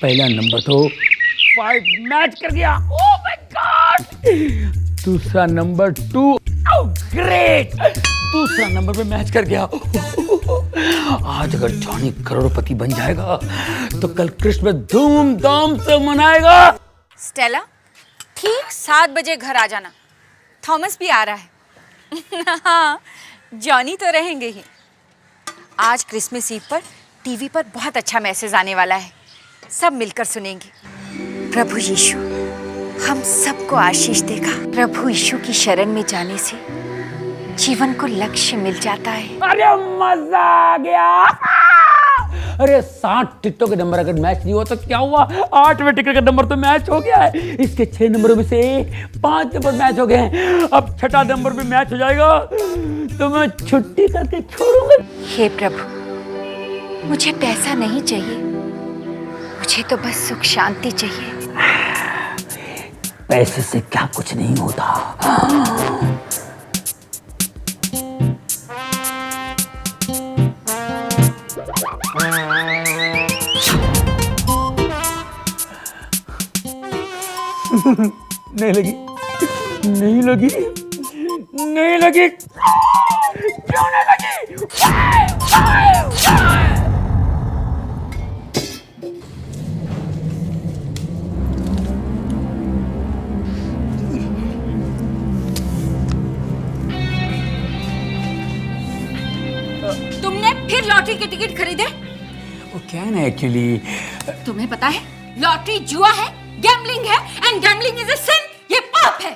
पहला नंबर तो 5 मैच कर गया, ओह माय गॉड। दूसरा नंबर 2, ओह ग्रेट, दूसरा नंबर पे मैच कर गया। आज अगर जॉनी करोड़पति बन जाएगा तो कल क्रिसमस धूमधाम से मनाएगा। स्टेला, ठीक 7 बजे घर आ जाना, थॉमस भी आ रहा है। हाँ, जॉनी तो रहेंगे ही। आज क्रिसमस ईव पर टीवी पर बहुत अच्छा मैसेज आने वाला है, सब मिलकर सुनेंगे। प्रभु यीशु हम सबको आशीष देगा। प्रभु यीशु की शरण में जाने से जीवन को लक्ष्य मिल जाता है। अरे मजा आ गया। अरे 60 टिकटों के नंबर अगर मैच नहीं हुआ तो क्या हुआ, 8वें टिकट का नंबर तो मैच हो गया है। इसके 6 नंबरों में से 5 नंबर मैच हो गए हैं। अब 6ठा नंबर भी मैच हो जाएगा तो मैं छुट्टी करके छोड़ूंगा। हे प्रभु, मुझे पैसा नहीं चाहिए, मुझे तो बस सुख शांति चाहिए। पैसे से क्या कुछ नहीं होता। नहीं लगी, नहीं लगी, नहीं लगी, क्यों नहीं लगी? तुमने फिर लॉटरी के टिकट खरीदे? वो क्या है ना, एक्चुअली तुम्हें पता है लॉटरी जुआ है, गैम्बलिंग है, एंड गैम्बलिंग इज अ सिन, ये पाप है।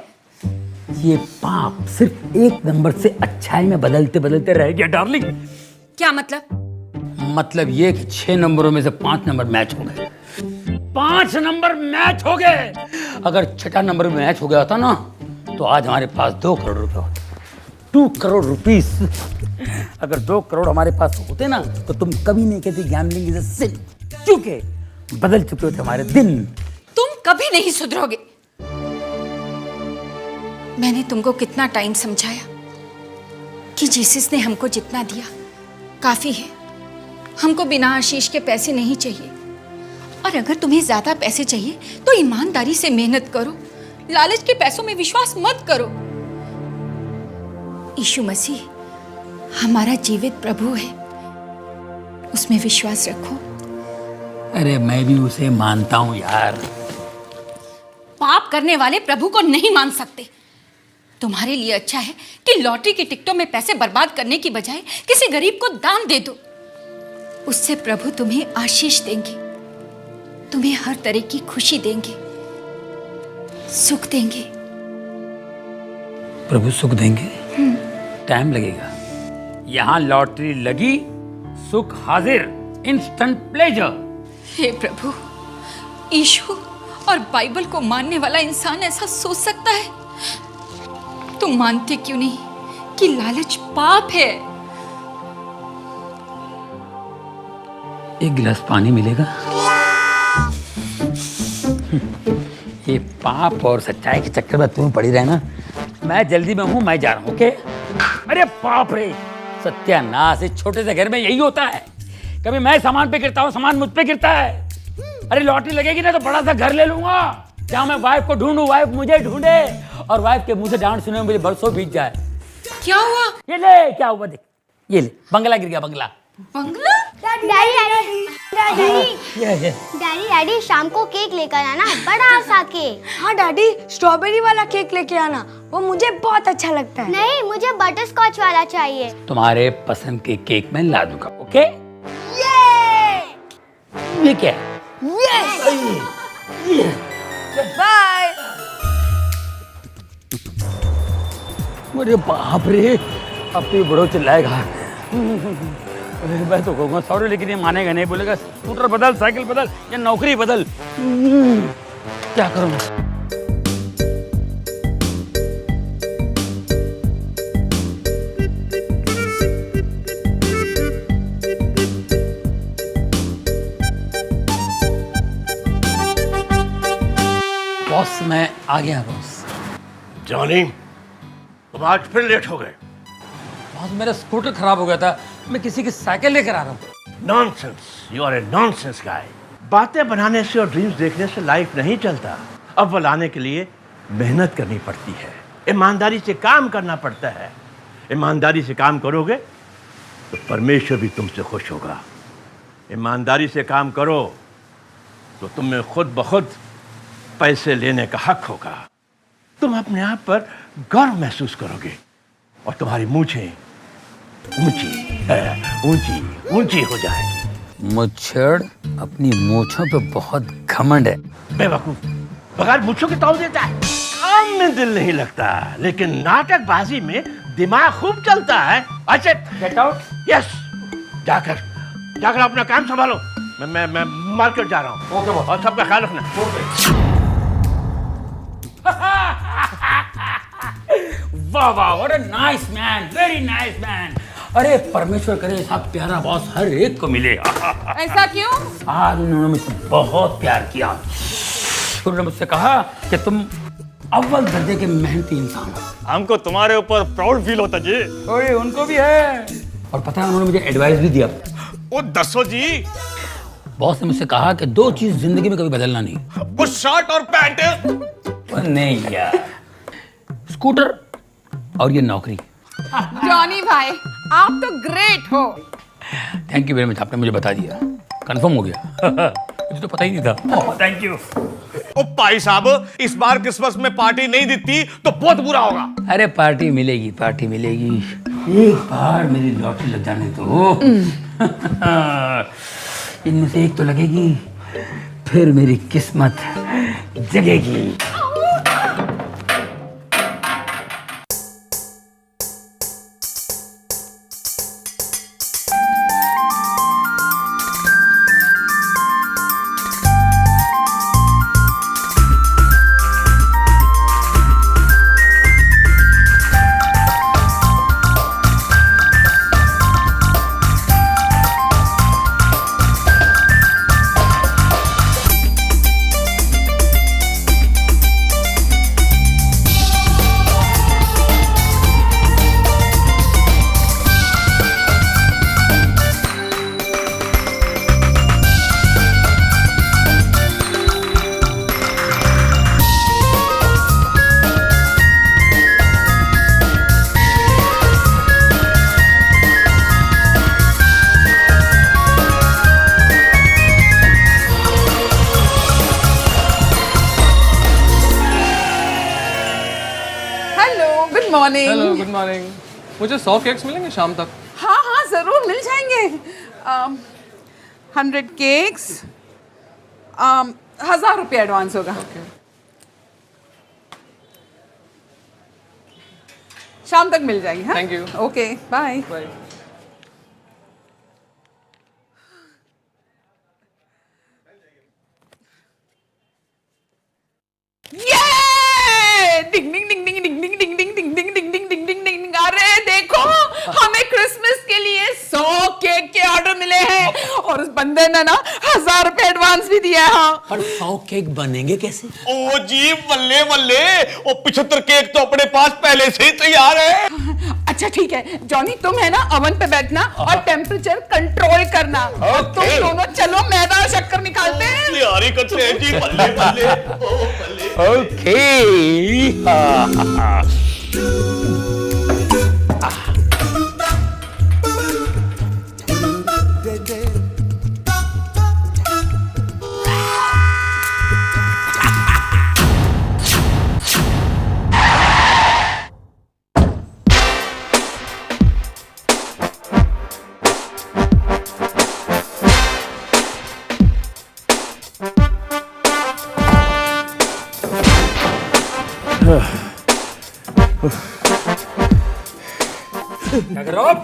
ये पाप सिर्फ एक नंबर से अच्छाई में बदलते बदलते रह गया डार्लिंग। क्या मतलब? मतलब ये कि 6 नंबरों में से 5 नंबर मैच हो गए। 5 नंबर मैच हो गए। अगर 6ठा नंबर में मैच हो गया होता ना तो आज हमारे पास 2 करोड़ रुपए होते। 2 करोड़ रुपीस। अगर 2 करोड़ हमारे पास होते ना तो तुम कभी नहीं कहती गैम्बलिंग इज अ सिन, क्योंकि बदल चुके होते हमारे दिन। तुम कभी नहीं सुधरोगे। मैंने तुमको कितना टाइम समझाया कि जीसस ने हमको जितना दिया काफी है, हमको बिना आशीष के पैसे नहीं चाहिए। और अगर तुम्हें ज्यादा पैसे चाहिए तो ईमानदारी से मेहनत करो, लालच के पैसों में विश्वास मत करो। यीशु मसीह हमारा जीवित प्रभु है, उसमें विश्वास रखो। अरे मैं भी उसे मानता हूँ यार। पाप करने वाले प्रभु को नहीं मान सकते। तुम्हारे लिए अच्छा है कि लॉटरी की टिकटों में पैसे बर्बाद करने की बजाय किसी गरीब को दान दे दो। उससे प्रभु तुम्हें आशीष देंगे, तुम्हें हर तरह की खुशी देंगे, सुख देंगे। प्रभु सुख देंगे? टाइम लगेगा। यहाँ लॉटरी लगी, सुख हाजिर, इंस्टेंट प्लेजर। हे प्रभु, यीशु और बाइबल को मानने वाला इंसान ऐसा सोच सकता है? तुम मानते क्यों नहीं कि लालच पाप है? एक गिलास पानी मिलेगा? ये पाप और सच्चाई के चक्कर में तुम पड़ी रहना। मैं जल्दी में हूँ, मैं जा रहा हूँ। ओके? अरे बाप रे, सत्यानाश, इस छोटे से घर में यही होता है। कभी मैं सामान पे गिरता हूँ, सामान मुझ पे गिरता है। अरे लॉटरी लगेगी ना तो बड़ा सा घर ले लूंगा जहाँ मैं वाइफ को ढूंढूं, वाइफ मुझे ढूंढे और वाइफ के मुंह से डांट सुने मुझे बरसों बीत जाए। क्या हुआ? ये ले, क्या हुआ देख, ये ले, बंगला गिर गया, बंगला। बंगला? डैडी शाम को केक लेकर आना, बड़ा सा केक। हाँ डैडी, स्ट्रॉबेरी वाला केक लेके आना, वो मुझे बहुत अच्छा लगता है। नहीं, मुझे बटर स्कॉच वाला चाहिए। तुम्हारे पसंद के केक मैं ला दूंगा। ओके? ये क्या है? बाय। अरे बाप रे, अब तो ये बड़ो चिल्लाएगा। मैं तो कहूँगा सॉरी, लेकिन ये मानेगा नहीं, बोलेगा स्कूटर बदल, साइकिल बदल या नौकरी बदल। क्या करूँ? बॉस, मैं आ गया बॉस। जॉनी, तुम आज फिर लेट हो गए। बॉस, मेरा स्कूटर खराब हो गया था, मैं किसी की साइकिल लेकर आ रहा हूँ। Nonsense, you are a nonsense guy. बातें बनाने से और ड्रीम्स देखने से लाइफ नहीं चलता। अव्वल आने के लिए मेहनत करनी पड़ती है, ईमानदारी से काम करना पड़ता है। ईमानदारी से काम करोगे तो परमेश्वर भी तुमसे खुश होगा। ईमानदारी से काम करो तो तुम्हें खुद ब खुद पैसे लेने का हक होगा। तुम अपने आप पर गर्व महसूस करोगे और तुम्हारी मूछें ऊंची ऊंची हो जाएगी। मुच्छड़ अपनी मूछों पे बहुत घमंड है। बेवकूफ, बगैर मूछों के तौल देता है। काम में दिल नहीं लगता, लेकिन नाटकबाजी में दिमाग खूब चलता है। अच्छा, गेट आउट। यस, जाकर अपना काम संभालो। मैं मार्केट जा रहा हूँ। ओके बॉस, और सबका ख्याल रखना। वाह वाह, what a nice man, very nice man. अरे परमेश्वर करे ऐसा प्यारा बॉस हर एक को मिले। ऐसा क्यों? आज उन्होंने मुझसे बहुत प्यार किया। उन्होंने मुझसे कहा कि तुम अव्वल दर्जे के मेहनती इंसान हो। हमको तुम्हारे ऊपर प्राउड फील होता जी। ओए, उनको भी है। और पता है उन्होंने मुझे एडवाइस भी दिया। वो दसो जी। बॉस ने मुझसे कहा कि 2 चीज जिंदगी में कभी बदलना नहीं। वो शर्ट और पैंट। नहीं यार, स्कूटर और ये नौकरी। जॉनी भाई, आप तो ग्रेट हो। थैंक यू वेरी मच, आपने मुझे बता दिया, कंफर्म हो गया। मुझे तो पता ही नहीं था। Thank you. ओ भाई साहब, इस बार क्रिसमस में पार्टी नहीं देती तो बहुत बुरा होगा। अरे पार्टी मिलेगी, पार्टी मिलेगी। एक बार मेरी लॉटरी लग जाने दो। इनमें से एक तो लगेगी, फिर मेरी किस्मत जगेगी। मॉर्निंग। Hello, good morning. मुझे 100 केक्स मिलेंगे शाम तक? हाँ हाँ जरूर मिल जाएंगे। 100 केक्स, 1000 रुपये एडवांस होगा। शाम तक मिल जाएंगे। हाँ, Thank you. Okay, bye. Bye. ये डिंग डिंग डिंग डिंग डिंग डिंग डिंग डिंग डिंग डिंग डिंग डिंग डिंग डिंग डिंग। अरे देखो, हमें क्रिसमस के लिए 100 केक के ऑर्डर मिले हैं और उस बंदे ने ना 1000 रुपए एडवांस भी दिया है। हाँ, पर 100 केक बनेंगे कैसे? ओ जी, बल्ले बल्ले, ओ 75 केक तो अपने पास पहले से ही तैयार है। अच्छा ठीक है जॉनी, तुम है ना ओवन पे बैठना और टेम्परेचर कंट्रोल करना। और तुम दोनों चलो मैदा और शक्कर निकालते हैं। तैयारी करते हैं जी, बल्ले बल्ले। ओ बल्ले। ओके। क्या कर रहे हो आप?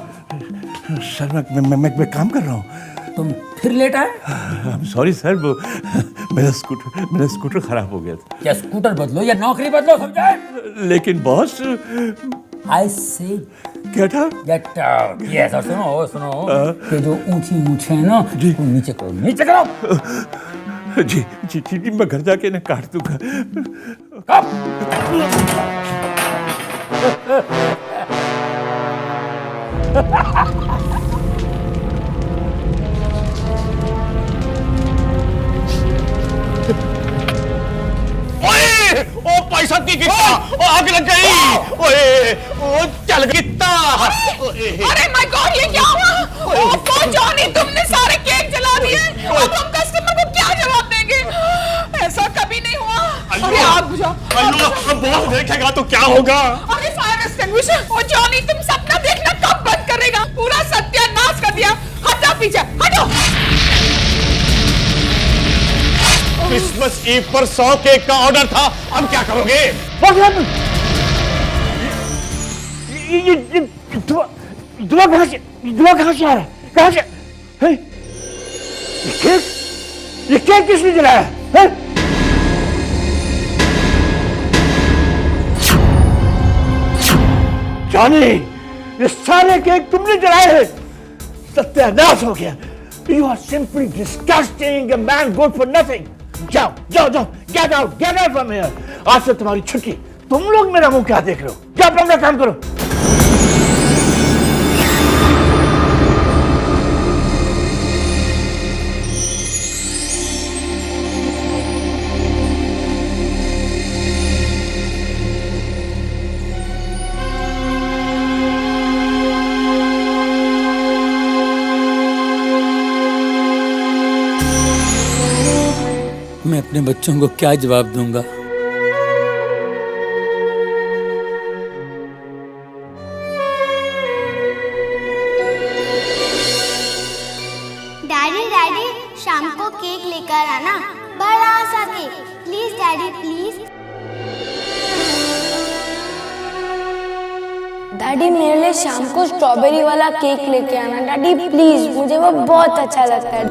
सर मैं काम कर रहा हूँ। तुम फिर लेट आए? सॉरी सर, वो मेरा स्कूटर खराब हो गया था। या स्कूटर बदलो या नौकरी बदलो, समझे? लेकिन बॉस, आई से क्या था? Get out. यस, और सुनो कि जो ऊंची मूछें है ना, उसको नीचे करो, नीचे करो। जी जी जी, मैं घर जाके ना काट दूंगा। की गिट्टा, ओ आग लग गई। ओए ओ चल गिट्टा। अरे माय गॉड, ये क्या हुआ? ओह जॉनी, तुमने सारे केक जला दिए। अब हम कस्टमर को क्या जवाब देंगे? ऐसा कभी नहीं हुआ। अरे आग बुझाओ। अल्लाह, बॉस देखेगा तो क्या होगा? अरे फायर एक्सटिंग्विशर। ओ जॉनी, तुम सपना देखना कब बंद करेगा? पूरा सत्यानाश कर दिया। हटो पीछे, हटो। क्रिसमस ईव पर 100 केक का ऑर्डर था, अब क्या करोगे? ये धुआं कहाँ से आ रहा है? कहाँ से? है? ये केक किसने जलाया है? जॉनी, ये सारे केक तुमने जलाए हैं। सत्यानाश हो गया। You are simply disgusting, a man good for nothing. जाओ जाओ जाओ, get out from here. आज से तुम्हारी छुट्टी। तुम लोग मेरा मुंह क्या देख रहे हो? क्या अपना काम करो। मैं अपने बच्चों को क्या जवाब दूंगा? डैडी शाम को केक लेकर आना, बड़ा सा cake. Please daddy, please. Daddy मेरे लिए शाम को स्ट्रॉबेरी वाला केक लेके आना डैडी प्लीज, मुझे वो बहुत अच्छा लगता है।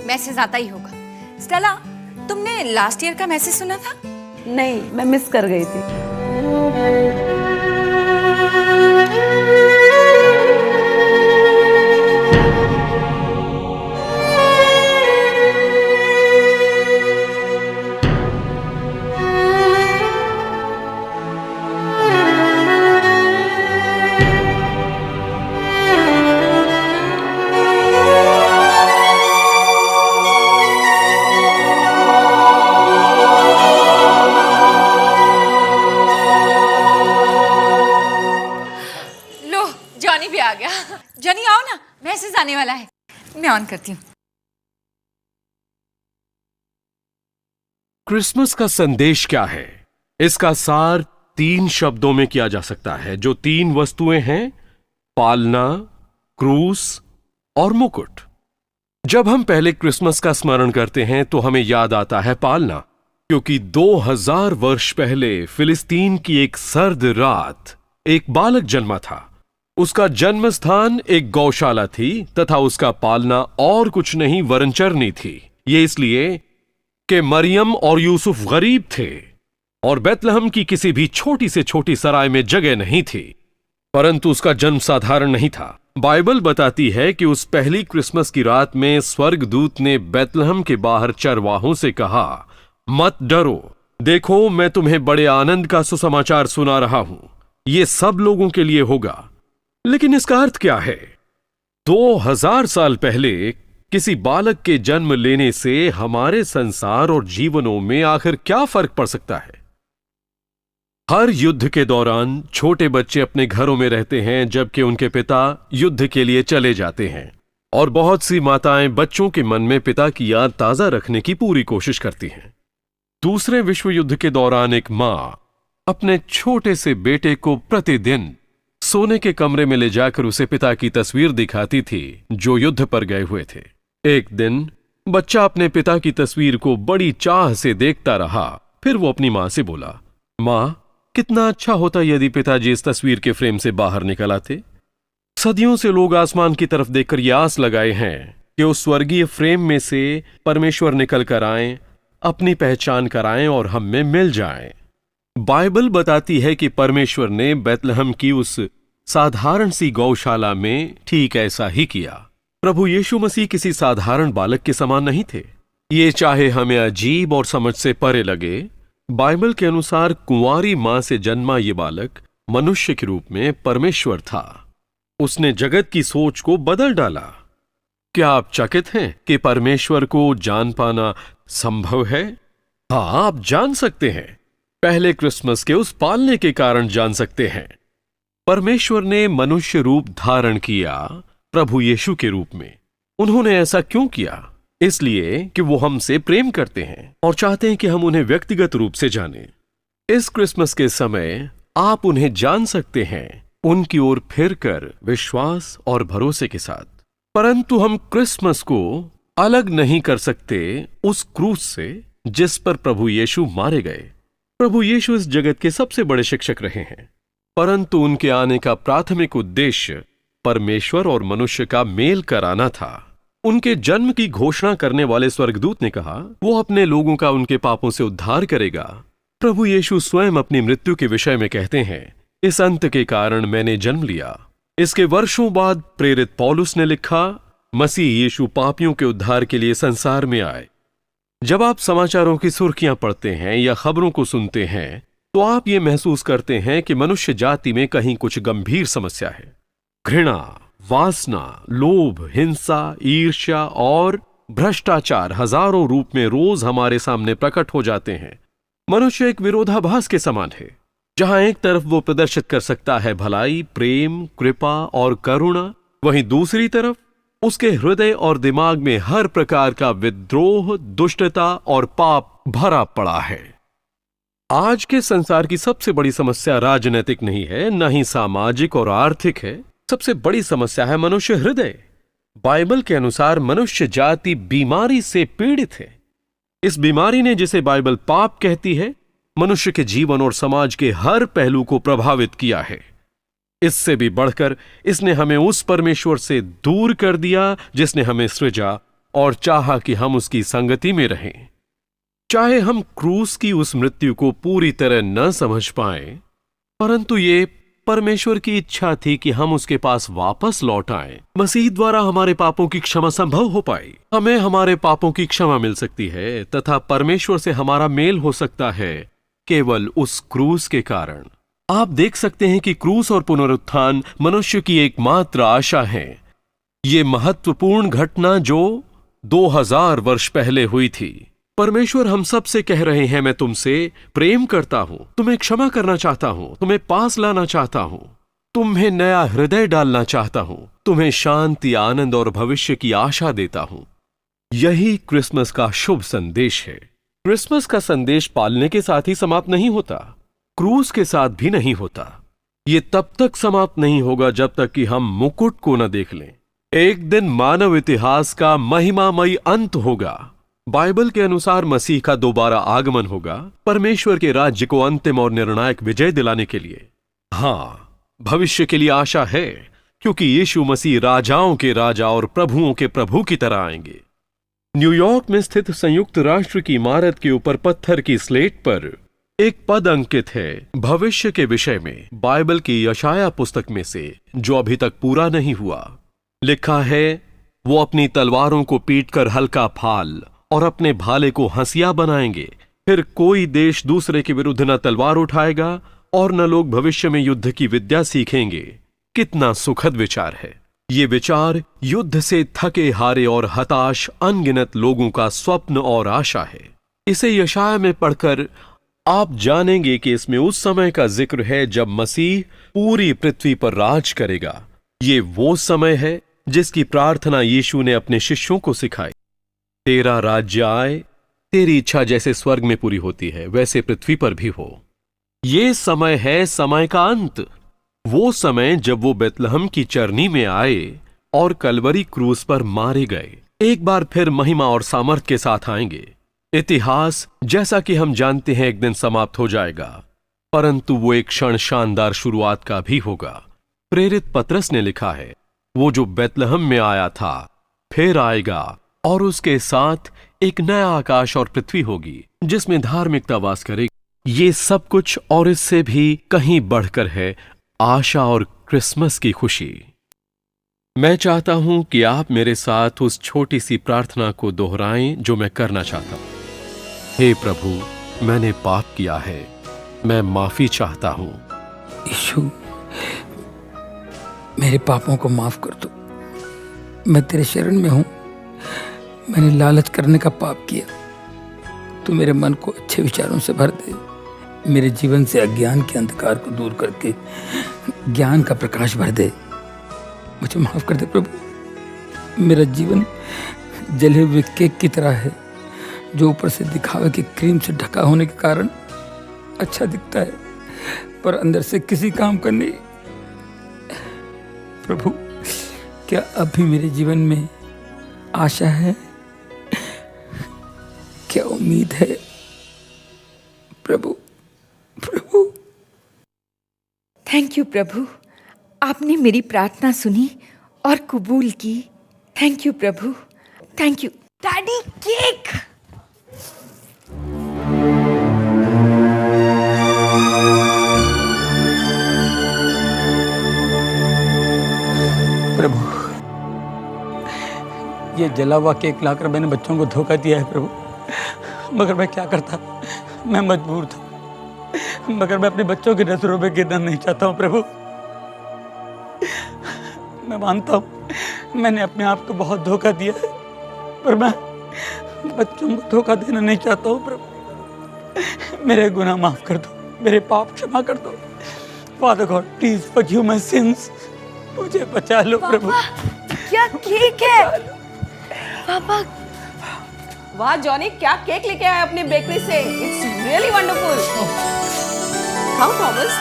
मैसेज आता ही होगा। स्टेला, तुमने लास्ट ईयर का मैसेज सुना था? नहीं, मैं मिस कर गई थी। जॉनी आओ ना, मैसेज आने वाला है। मैं ऑन करती हूँ। क्रिसमस का संदेश क्या है? इसका सार 3 शब्दों में किया जा सकता है। जो 3 वस्तुएं हैं, पालना, क्रूस और मुकुट। जब हम पहले क्रिसमस का स्मरण करते हैं तो हमें याद आता है पालना, क्योंकि 2000 वर्ष पहले फिलिस्तीन की एक सर्द रात एक बालक जन्मा था। उसका जन्म स्थान एक गौशाला थी तथा उसका पालना और कुछ नहीं वरन चरनी थी। ये इसलिए कि मरियम और यूसुफ गरीब थे और बेतलहम की किसी भी छोटी से छोटी सराय में जगह नहीं थी। परंतु उसका जन्म साधारण नहीं था। बाइबल बताती है कि उस पहली क्रिसमस की रात में स्वर्गदूत ने बेतलहम के बाहर चरवाहों से कहा, मत डरो, देखो मैं तुम्हें बड़े आनंद का सुसमाचार सुना रहा हूं। ये सब लोगों के लिए होगा। लेकिन इसका अर्थ क्या है? 2000 साल पहले किसी बालक के जन्म लेने से हमारे संसार और जीवनों में आखिर क्या फर्क पड़ सकता है? हर युद्ध के दौरान छोटे बच्चे अपने घरों में रहते हैं जबकि उनके पिता युद्ध के लिए चले जाते हैं, और बहुत सी माताएं बच्चों के मन में पिता की याद ताजा रखने की पूरी कोशिश करती हैं। दूसरे विश्व युद्ध के दौरान एक मां अपने छोटे से बेटे को प्रतिदिन सोने के कमरे में ले जाकर उसे पिता की तस्वीर दिखाती थी जो युद्ध पर गए हुए थे। एक दिन बच्चा अपने पिता की तस्वीर को बड़ी चाह से देखता रहा। फिर वो अपनी मां से बोला, मां, कितना अच्छा होता यदि पिताजी इस तस्वीर के फ्रेम से बाहर निकल आते। सदियों से लोग आसमान की तरफ देखकर यह आस लगाए हैं कि उस स्वर्गीय फ्रेम में से परमेश्वर निकल कर आए, अपनी पहचान कराएं और हम में मिल जाएं। बाइबल बताती है कि परमेश्वर ने बैतलहम की उस साधारण सी गौशाला में ठीक ऐसा ही किया। प्रभु यीशु मसीह किसी साधारण बालक के समान नहीं थे। ये चाहे हमें अजीब और समझ से परे लगे, बाइबल के अनुसार कुंवारी मां से जन्मा ये बालक मनुष्य के रूप में परमेश्वर था। उसने जगत की सोच को बदल डाला। क्या आप चकित हैं कि परमेश्वर को जान पाना संभव है? हाँ, आप जान सकते हैं। पहले क्रिसमस के उस पालने के कारण जान सकते हैं। परमेश्वर ने मनुष्य रूप धारण किया प्रभु यीशु के रूप में। उन्होंने ऐसा क्यों किया? इसलिए कि वो हमसे प्रेम करते हैं और चाहते हैं कि हम उन्हें व्यक्तिगत रूप से जानें। इस क्रिसमस के समय आप उन्हें जान सकते हैं, उनकी ओर फिरकर विश्वास और भरोसे के साथ। परंतु हम क्रिसमस को अलग नहीं कर सकते उस क्रूस से जिस पर प्रभु यीशु मारे गए। प्रभु यीशु इस जगत के सबसे बड़े शिक्षक रहे हैं, परंतु उनके आने का प्राथमिक उद्देश्य परमेश्वर और मनुष्य का मेल कराना था। उनके जन्म की घोषणा करने वाले स्वर्गदूत ने कहा वो अपने लोगों का उनके पापों से उद्धार करेगा। प्रभु यीशु स्वयं अपनी मृत्यु के विषय में कहते हैं, इस अंत के कारण मैंने जन्म लिया। इसके वर्षों बाद प्रेरित पौलुस ने लिखा, मसीह यीशु पापियों के उद्धार के लिए संसार में आए। जब आप समाचारों की सुर्खियां पढ़ते हैं या खबरों को सुनते हैं तो आप ये महसूस करते हैं कि मनुष्य जाति में कहीं कुछ गंभीर समस्या है। घृणा, वासना, लोभ, हिंसा, ईर्ष्या और भ्रष्टाचार हजारों रूप में रोज हमारे सामने प्रकट हो जाते हैं। मनुष्य एक विरोधाभास के समान है, जहां एक तरफ वो प्रदर्शित कर सकता है भलाई, प्रेम, कृपा और करुणा, वहीं दूसरी तरफ उसके हृदय और दिमाग में हर प्रकार का विद्रोह, दुष्टता और पाप भरा पड़ा है। आज के संसार की सबसे बड़ी समस्या राजनीतिक नहीं है, न ही सामाजिक और आर्थिक है। सबसे बड़ी समस्या है मनुष्य हृदय। बाइबल के अनुसार मनुष्य जाति बीमारी से पीड़ित है। इस बीमारी ने, जिसे बाइबल पाप कहती है, मनुष्य के जीवन और समाज के हर पहलू को प्रभावित किया है। इससे भी बढ़कर इसने हमें उस परमेश्वर से दूर कर दिया जिसने हमें सृजा और चाहा कि हम उसकी संगति में रहें। चाहे हम क्रूस की उस मृत्यु को पूरी तरह न समझ पाएं, परंतु ये परमेश्वर की इच्छा थी कि हम उसके पास वापस लौट आएं। मसीह द्वारा हमारे पापों की क्षमा संभव हो पाई। हमें हमारे पापों की क्षमा मिल सकती है तथा परमेश्वर से हमारा मेल हो सकता है केवल उस क्रूस के कारण। आप देख सकते हैं कि क्रूस और पुनरुत्थान मनुष्य की एकमात्र आशा है। ये महत्वपूर्ण घटना जो 2000 वर्ष पहले हुई थी। परमेश्वर हम सब से कह रहे हैं, मैं तुमसे प्रेम करता हूं, तुम्हें क्षमा करना चाहता हूं, तुम्हें पास लाना चाहता हूं, तुम्हें नया हृदय डालना चाहता हूं, तुम्हें शांति, आनंद और भविष्य की आशा देता हूं। यही क्रिसमस का शुभ संदेश है। क्रिसमस का संदेश पालने के साथ ही समाप्त नहीं होता, क्रूस के साथ भी नहीं होता। ये तब तक समाप्त नहीं होगा जब तक कि हम मुकुट को न देख लें। एक दिन मानव इतिहास का महिमामयी अंत होगा। बाइबल के अनुसार मसीह का दोबारा आगमन होगा, परमेश्वर के राज्य को अंतिम और निर्णायक विजय दिलाने के लिए। हां, भविष्य के लिए आशा है, क्योंकि यीशु मसीह राजाओं के राजा और प्रभुओं के प्रभु की तरह आएंगे। न्यूयॉर्क में स्थित संयुक्त राष्ट्र की इमारत के ऊपर पत्थर की स्लेट पर एक पद अंकित है भविष्य के विषय में, बाइबल की यशाया पुस्तक में से, जो अभी तक पूरा नहीं हुआ। लिखा है, वो अपनी तलवारों को पीटकर हल्का फाल और अपने भाले को हंसिया बनाएंगे। फिर कोई देश दूसरे के विरुद्ध न तलवार उठाएगा और न लोग भविष्य में युद्ध की विद्या सीखेंगे। कितना सुखद विचार है। ये विचार युद्ध से थके हारे और हताश अनगिनत लोगों का स्वप्न और आशा है। इसे यशाया में पढ़कर आप जानेंगे कि इसमें उस समय का जिक्र है जब मसीह पूरी पृथ्वी पर राज करेगा। ये वो समय है जिसकी प्रार्थना यीशु ने अपने शिष्यों को सिखाई। तेरा राज्य आए, तेरी इच्छा जैसे स्वर्ग में पूरी होती है वैसे पृथ्वी पर भी हो। ये समय है समय का अंत, वो समय जब वो बेतलहम की चरनी में आए और कलवरी क्रूस पर मारे गए। एक बार फिर महिमा और सामर्थ के साथ आएंगे। इतिहास जैसा कि हम जानते हैं एक दिन समाप्त हो जाएगा, परंतु वो एक क्षण शानदार शुरुआत का भी होगा। प्रेरित पतरस ने लिखा है, वो जो बेतलहम में आया था फिर आएगा और उसके साथ एक नया आकाश और पृथ्वी होगी जिसमें धार्मिकता वास करेगी। ये सब कुछ और इससे भी कहीं बढ़कर है आशा और क्रिसमस की खुशी। मैं चाहता हूं कि आप मेरे साथ उस छोटी सी प्रार्थना को दोहराएं जो मैं करना चाहता हूं। हे प्रभु, मैंने पाप किया है, मैं माफी चाहता हूं। यीशु, मेरे पापों को माफ कर दो। मैं तेरे शरण में हूं। मैंने लालच करने का पाप किया। तू मेरे मन को अच्छे विचारों से भर दे। मेरे जीवन से अज्ञान के अंधकार को दूर करके ज्ञान का प्रकाश भर दे। मुझे माफ कर दे प्रभु। मेरा जीवन जले हुए केक की तरह है जो ऊपर से दिखावे की क्रीम से ढका होने के कारण अच्छा दिखता है पर अंदर से किसी काम का नहीं। प्रभु, क्या अब भी मेरे जीवन में आशा है? क्या उम्मीद है? प्रभु, प्रभु। थैंक यू प्रभु, आपने मेरी प्रार्थना सुनी और कबूल की। थैंक यू प्रभु, थैंक यू। Daddy, cake. प्रभु, ये जला हुआ केक लाकर मैंने बच्चों को धोखा दिया है प्रभु। मगर मैं क्या करता, मैं मजबूर था। मगर मैं अपने बच्चों की नजरों में गिरना नहीं चाहता हूँ प्रभु। मैं मानता हूँ मैंने अपने आप को बहुत धोखा दिया है, पर मैं बच्चों को धोखा देना नहीं चाहता हूँ प्रभु। मेरे गुनाह माफ कर दो, मेरे पाप क्षमा कर दो। Father God, please forgive my since. मुझे बचा लो प्रभु। क्या केक है पापा? वाह जॉनी, क्या केक लेके आए अपनी बेकरी से। It's really wonderful. खाओ थॉमस।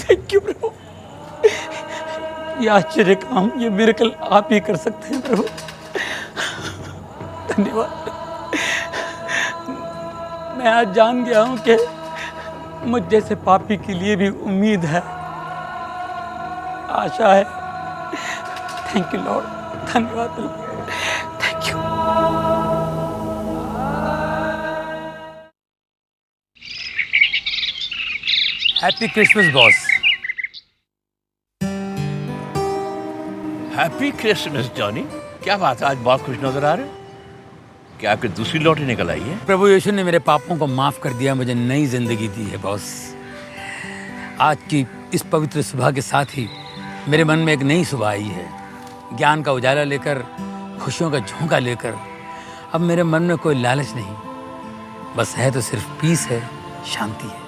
थैंक यू प्रभु। ये आश्चर्य काम, ये मिरेकल आप ही कर सकते हैं प्रभु। धन्यवाद। मैं आज जान गया हूं कि मुझ जैसे पापी के लिए भी उम्मीद है, आशा है। Thank you lord. धन्यवाद प्रभु। Thank you. Happy Christmas boss. Happy Christmas Johnny. क्या बात है, आज बहुत खुश नजर आ रहे हो। क्या आपकी दूसरी लॉटरी निकल आई है? प्रभु यीशु ने मेरे पापों को माफ कर दिया, मुझे नई जिंदगी दी है बॉस। आज की इस पवित्र सुबह के साथ ही मेरे मन में एक नई सुबह आई है। ज्ञान का उजाला लेकर, खुशियों का झोंका लेकर। अब मेरे मन में कोई लालच नहीं, बस है तो सिर्फ पीस है, शांति है,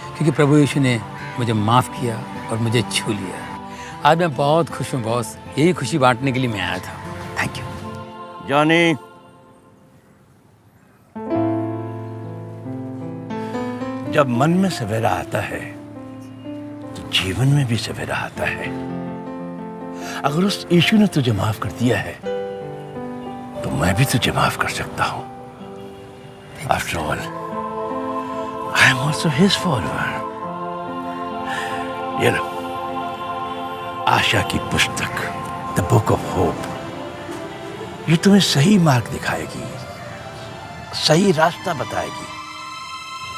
क्योंकि प्रभु यीशु ने मुझे माफ किया और मुझे छू लिया। आज मैं बहुत खुश हूँ बॉस। यही खुशी बांटने के लिए मैं आया था। Thank you Johnny. जब मन में सवेरा आता है तो जीवन में भी सवेरा आता है। अगर उस यीशु ने तुझे माफ कर दिया है तो मैं भी तुझे माफ कर सकता हूं। After all, I am also his follower. ये लो, आशा की पुस्तक, द बुक ऑफ होप। ये तुम्हें सही मार्ग दिखाएगी, सही रास्ता बताएगी।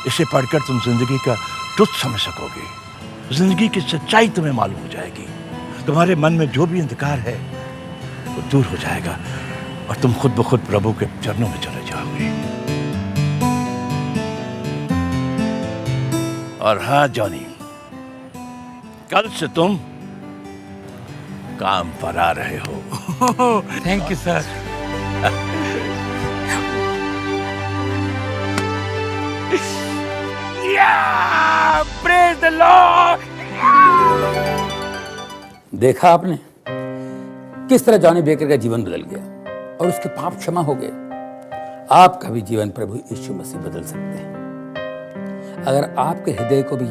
इसे पढ़कर तुम जिंदगी का ट्रुथ समझ सकोगे। जिंदगी की सच्चाई तुम्हें मालूम हो जाएगी। तुम्हारे मन में जो भी अंधकार है वो दूर हो जाएगा और तुम खुद ब खुद प्रभु के चरणों में चले जाओगे। और हाँ जॉनी, कल से तुम काम पर आ रहे हो। Thank you sir. Praise the Lord. देखा आपने किस तरह जॉनी बेकर का जीवन बदल गया और उसके पाप क्षमा हो गए। आपका भी जीवन प्रभु यीशु मसीह बदल सकते हैं। अगर आपके हृदय को भी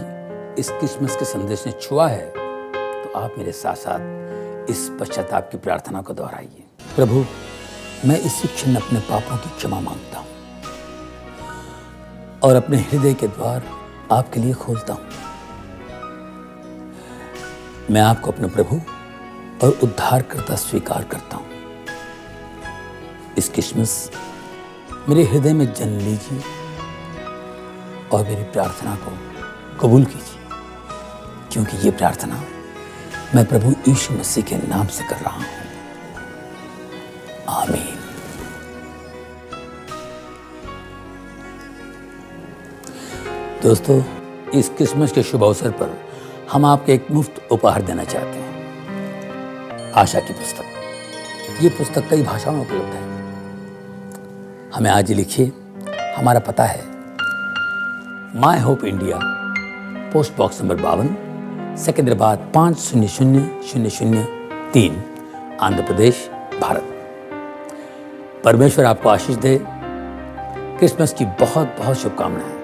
इस क्रिसमस के संदेश ने छुआ है तो आप मेरे साथ साथ इस पश्चाताप की प्रार्थना को दोहराइए। प्रभु, मैं इसी क्षण अपने पापों की क्षमा मांगता हूँ और अपने हृदय के द्वार आपके लिए खोलता हूँ। मैं आपको अपने प्रभु और उद्धारकर्ता स्वीकार करता हूँ। इस क्रिसमस मेरे हृदय में जन्म लीजिए और मेरी प्रार्थना को कबूल कीजिए, क्योंकि ये प्रार्थना मैं प्रभु यीशु मसीह के नाम से कर रहा हूँ। आमीन। दोस्तों, इस क्रिसमस के शुभ अवसर पर हम आपको एक मुफ्त उपहार देना चाहते हैं, आशा की पुस्तक। ये पुस्तक कई भाषाओं में उपलब्ध है। हमें आज लिखिए। हमारा पता है My Hope India, post box number 52, Secunderabad 500003, Andhra Pradesh, Bharat. परमेश्वर आपको आशीष दे। क्रिसमस की बहुत बहुत शुभकामनाएं।